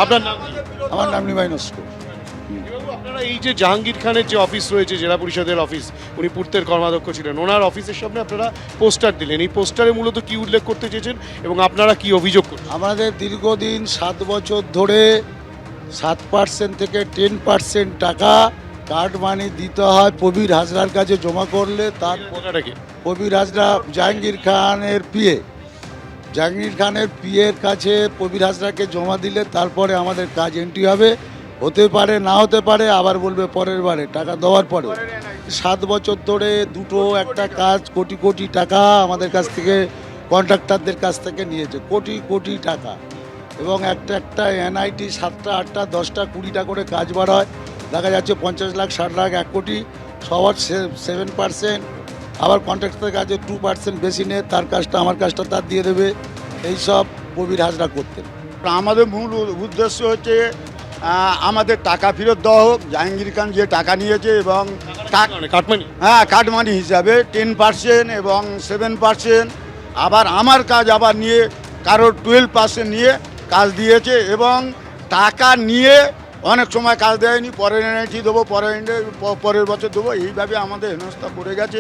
আপনার নাম কি? আমার নাম নিমাই নস্কর। আপনারা এই যে জাহাঙ্গীর খানের যে অফিস রয়েছে, জেলা পরিষদের অফিস, উনি পূর্তের কর্মাধ্যক্ষ ছিলেন, ওনার অফিসের সামনে আপনারা পোস্টার দিলেন। এই পোস্টারে মূলত কি উল্লেখ করতে চেয়েছেন এবং আপনারা কি অভিযোগ করছেন? আমাদের দীর্ঘদিন 7 বছর ধরে 7% থেকে 10% টাকা কার্ড মানি দিতে হয় প্রবীর হাজরার কাছে জমা করলে। তার টাকাটা কি? প্রবীর হাজরা জাহাঙ্গীর খানের পিএ, জাহাঙ্গীর খানের পিএর কাছে প্রবীর হাজরাকে জমা দিলে তারপরে আমাদের কাজ এন্ট্রি হবে। হতে পারে না হতে পারে, আবার বলবে পরের বারে টাকা দেওয়ার পরে। 7 বছর ধরে দুটো একটা কাজ কোটি কোটি টাকা আমাদের কাছ থেকে কন্ট্রাক্টরদের কাছ থেকে নিয়েছে, কোটি কোটি টাকা। এবং একটা এনআইটি 7টা 8টা 10টা 20টা করে কাজ বাড়ায়, দেখা যাচ্ছে 50 লাখ 60 লাখ 1 কোটি, সবার 7%। আবার কন্ট্রাক্টরের কাছে 2% বেশি নেয়, তার কাজটা আমার কাজটা তার দিয়ে দেবে। এইসব প্রবীর হাজরা করতেন। আমাদের মূল উদ্দেশ্য হচ্ছে আমাদের টাকা ফেরত দেওয়া হোক। জাহাঙ্গীর খান যে টাকা নিয়েছে এবং কাটমানি? হ্যাঁ, কাটমানি হিসাবে 10% এবং 7%। আবার আমার কাজ আবার নিয়ে কারোর 12% নিয়ে কাজ দিয়েছে এবং টাকা নিয়ে অনেক সময় কাজ দেয়নি, পরের এনআইটি দেবো, পরের বছর দেবো, এইভাবে আমাদের হেনস্থা পড়ে গেছে।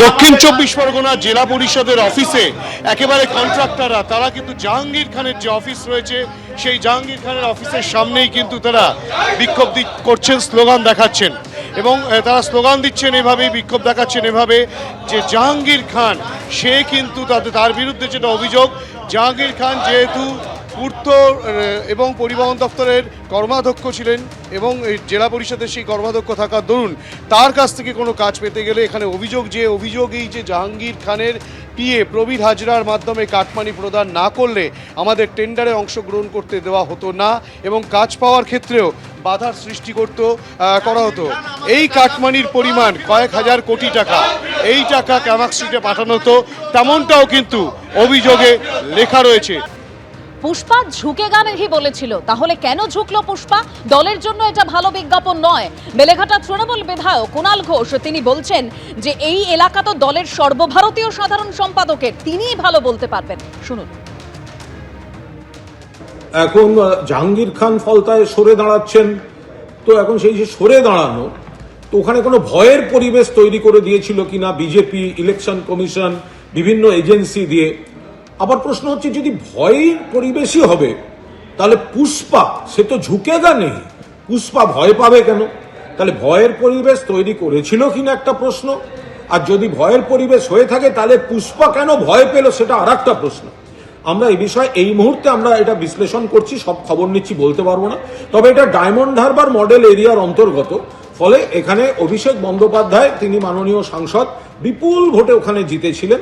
দক্ষিণ 24 পরগনা জেলা পরিষদের অফিসে একেবারে কন্ট্রাক্টররা, তারা কিন্তু জাহাঙ্গীর খানের যে অফিস রয়েছে সেই জাহাঙ্গীর খানের অফিসের সামনেই কিন্তু তারা বিক্ষোভ করছেন, স্লোগান দেখাচ্ছেন এবং তারা স্লোগান দিচ্ছেন এভাবেই, বিক্ষোভ দেখাচ্ছেন এভাবে যে জাহাঙ্গীর খান সে কিন্তু তার বিরুদ্ধে যেটা অভিযোগ, জাহাঙ্গীর খান যেহেতু পূর্ত এবং পরিবহন দপ্তরের কর্মাধ্যক্ষ ছিলেন এবং জেলা পরিষদের সেই কর্মাধ্যক্ষ থাকার দরুন তার কাছ থেকে কোনো কাজ পেতে গেলে এখানে অভিযোগ এই যে জাহাঙ্গীর খানের পিএ প্রবীর হাজরার মাধ্যমে কাটমানি প্রদান না করলে আমাদের টেন্ডারে অংশগ্রহণ করতে দেওয়া হতো না এবং কাজ পাওয়ার ক্ষেত্রেও বাধার সৃষ্টি করা হতো। এই কাটমানির পরিমাণ কয়েক হাজার কোটি টাকা, এই টাকা ক্যামাক স্ট্রিটে পাঠানো হতো, তেমনটাও কিন্তু অভিযোগে লেখা রয়েছে। পুষ্পা ঝুঁকে গানেহি বলেছিল, তাহলে কেন ঝুঁকলো পুষ্পা? দলের জন্য এটা ভালো বিজ্ঞাপন নয়। বেলেঘাটা তৃণমূল বিধায়ক কুণাল ঘোষ তিনি বলছেন যে এই এলাকা তো দলের সর্বভারতীয় সাধারণ সম্পাদকের, তিনিই ভালো বলতে পারবেন। শুনুন। এখন জাহাঙ্গীর খান ফলতায় সরে দাঁড়াচ্ছেন, তো এখন সেই যে সরে দাঁড়ানো, তো ওখানে কোনো ভয়ের পরিবেশ তৈরি করে দিয়েছিল কিনা বিজেপি, ইলেকশন কমিশন, বিভিন্ন এজেন্সি দিয়ে। আবার প্রশ্ন হচ্ছে, যদি ভয়ের পরিবেশই হবে তাহলে পুষ্পা সে তো ঝুঁকেগা নেই, পুষ্পা ভয় পাবে কেন? তাহলে ভয়ের পরিবেশ তৈরি করেছিল কিনা একটা প্রশ্ন। আর যদি ভয়ের পরিবেশ হয়ে থাকে তাহলে পুষ্পা কেন ভয় পেল সেটা আর একটা প্রশ্ন। আমরা এই বিষয়ে এই মুহূর্তে আমরা এটা বিশ্লেষণ করছি, সব খবর নিচ্ছি বলতে পারবো না। তবে এটা ডায়মন্ড হারবার মডেল এরিয়ার অন্তর্গত, ফলে এখানে অভিষেক বন্দ্যোপাধ্যায় তিনি মাননীয় সাংসদ বিপুল ভোটে ওখানে জিতেছিলেন,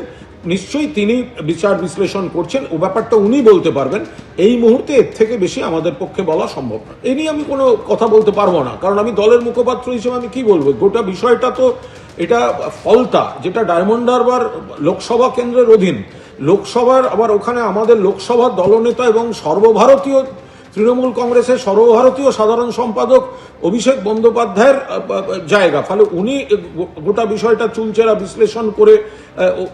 নিশ্চয়ই তিনি বিচার বিশ্লেষণ করছেন, ও ব্যাপারটা উনি বলতে পারবেন। এই মুহূর্তে এর থেকে বেশি আমাদের পক্ষে বলা সম্ভব না। এই নিয়ে আমি কোনো কথা বলতে পারবো না, কারণ আমি দলের মুখপাত্র হিসেবে আমি কি বলবো। গোটা বিষয়টা তো এটা ফলতা, যেটা ডায়মন্ড হারবার লোকসভা কেন্দ্রের অধীন, লোকসভার আবার ওখানে আমাদের লোকসভার দলনেতা এবং সর্বভারতীয় তৃণমূল কংগ্রেসের সর্বভারতীয় সাধারণ সম্পাদক অভিষেক বন্দ্যোপাধ্যায়ের জায়গা। ফলে উনি গোটা বিষয়টা চুলচেরা বিশ্লেষণ করে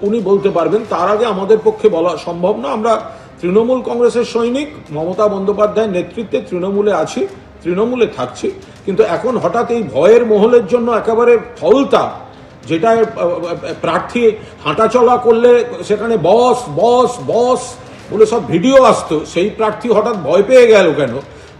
উনি বলতে পারবেন, তার আগে আমাদের পক্ষে বলা সম্ভব না। আমরা তৃণমূল কংগ্রেসের সৈনিক, মমতা বন্দ্যোপাধ্যায়ের নেতৃত্বে তৃণমূলে আছি, তৃণমূলে থাকছি, কিন্তু এখন হঠাৎ এই ভয়ের মহলের জন্য একেবারে ফলতা, যেটা প্রার্থী হাঁটাচলা করলে সেখানে বস বস বস বলে সব ভিডিও আসতো, সেই প্রার্থী হঠাৎ ভয় পেয়ে গেল কেন?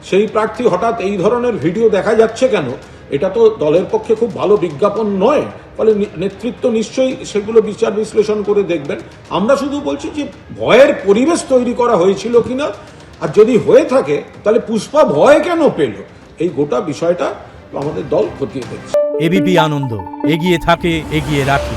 সেই প্রার্থী হঠাৎ এই ধরনের ভিডিও দেখা যাচ্ছে কেন? এটা তো দলের পক্ষে খুব ভালো বিজ্ঞাপন নয়। ফলে নেতৃত্ব নিশ্চয়ই সেগুলো বিচার বিশ্লেষণ করে দেখবেন। আমরা শুধু বলছি যে ভয়ের পরিবেশ তৈরি করা হয়েছিল কিনা, আর যদি হয়ে থাকে তাহলে পুষ্পা ভয় কেন পেল, এই গোটা বিষয়টা আমাদের দল খতিয়ে দেখছে। এবিপি আনন্দ, এগিয়ে থাকে, এগিয়ে রাখে।